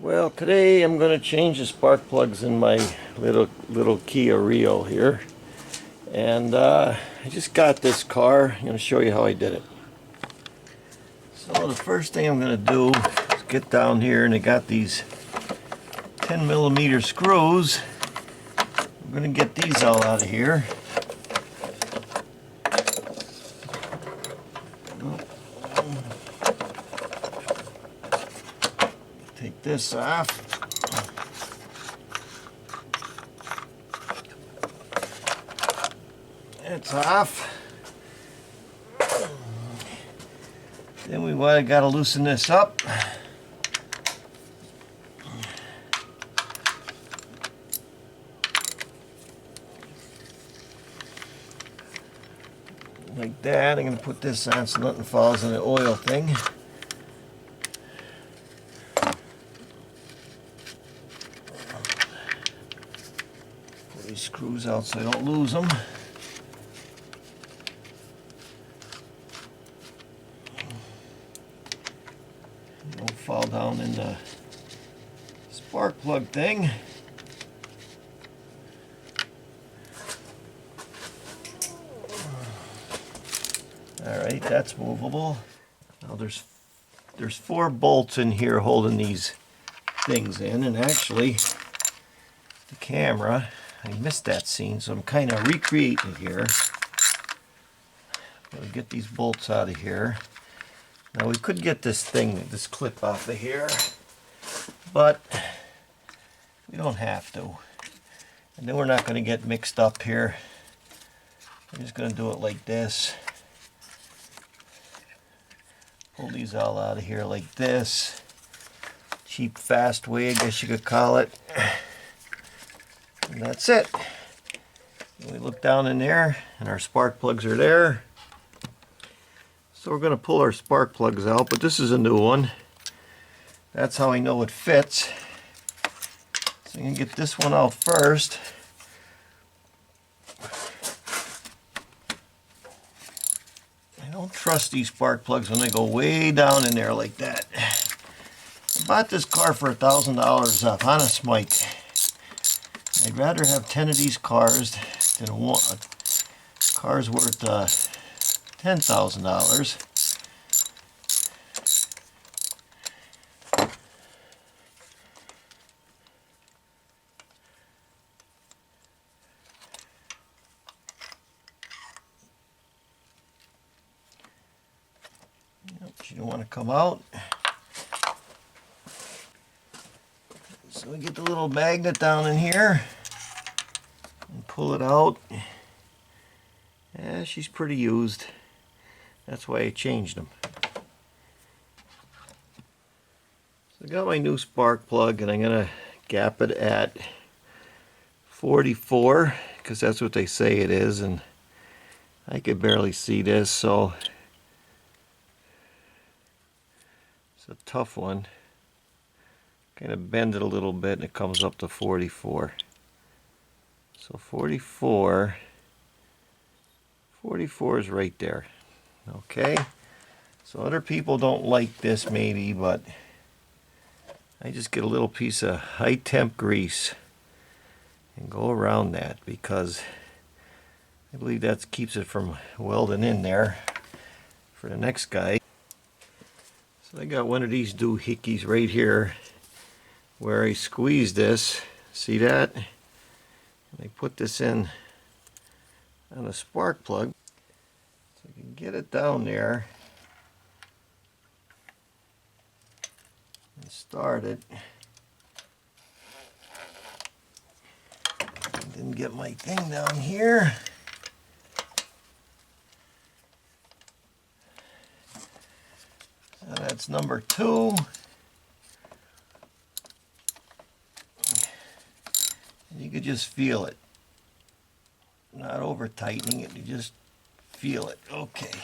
Well, today I'm going to change the spark plugs in my little Kia Rio here. And I just got this car. I'm going to show you how I did it. So the first thing I'm going to do is get down here, and I got these 10mm screws. I'm going to get these all out of here. Take this off. It's off. Then we got to loosen this up. Like that. I'm going to put this on so nothing falls in the oil thing. Pull these screws out so I don't lose them. Don't fall down in the spark plug thing. Alright, that's movable. Now there's 4 bolts in here holding these things in, and actually the camera, I missed that scene, so I'm kind of recreating it here. I'm going to get these bolts out of here. Now we could get this clip off of here, but we don't have to. And then we're not going to get mixed up here. I'm just going to do it like this. Pull these all out of here like this. Cheap, fast way, I guess you could call it. And that's it. And we look down in there, and our spark plugs are there. So we're going to pull our spark plugs out, but this is a new one. That's how I know it fits. So I'm going to get this one out first. I don't trust these spark plugs when they go way down in there like that. I bought this car for $1,000 off, honest Mike. I'd rather have 10 of these cars than one. Car's worth $10,000. You don't want to come out. So we get the little magnet down in here and pull it out. Yeah, she's pretty used. That's why I changed them. So I got my new spark plug, and I'm going to gap it at 44 because that's what they say it is, and I could barely see this, so it's a tough one. Kind of bend it a little bit and it comes up to 44. So 44 is right there. Okay, so other people don't like this maybe, but I just get a little piece of high temp grease and go around that because I believe that keeps it from welding in there for the next guy. So I got one of these doohickeys right here where I squeeze this, see that? And I put this in on a spark plug so I can get it down there and start it. Didn't get my thing down here. So that's number 2. You could just feel it. Not over tightening it, you just feel it. Okay.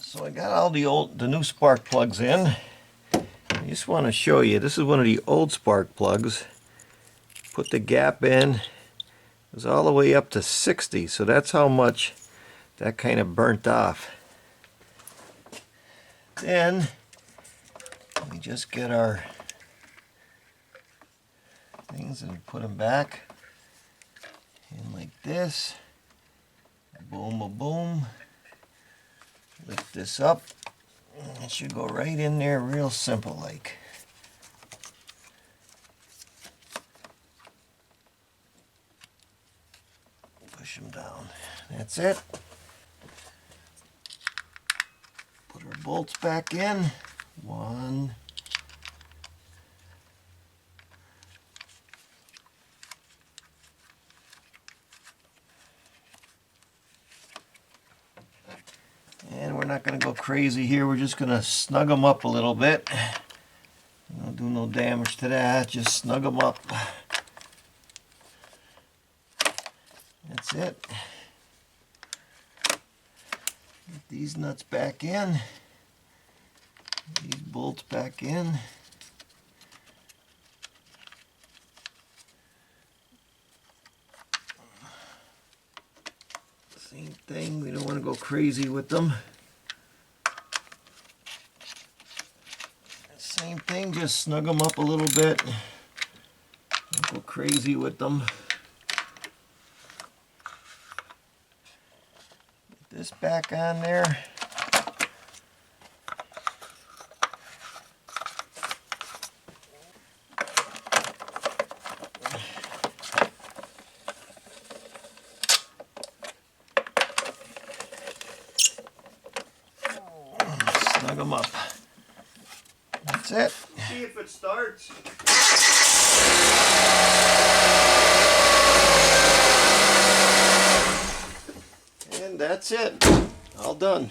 So I got all the new spark plugs in. I just want to show you, this is one of the old spark plugs. Put the gap in. It was all the way up to 60, so that's how much that kind of burnt off. Then we just get our things and put them back in like this. Boom, a boom. Lift this up. It should go right in there real simple like. Push them down. That's it. Put our bolts back in. One. And we're not going to go crazy here. We're just going to snug them up a little bit. Don't do no damage to that. Just snug them up. That's it. Get these nuts back in. These bolts back in. Same thing, we don't want to go crazy with them. Same thing, just snug them up a little bit. Don't go crazy with them. Get this back on there. Snug them up. That's it. See if it starts. And that's it. All done.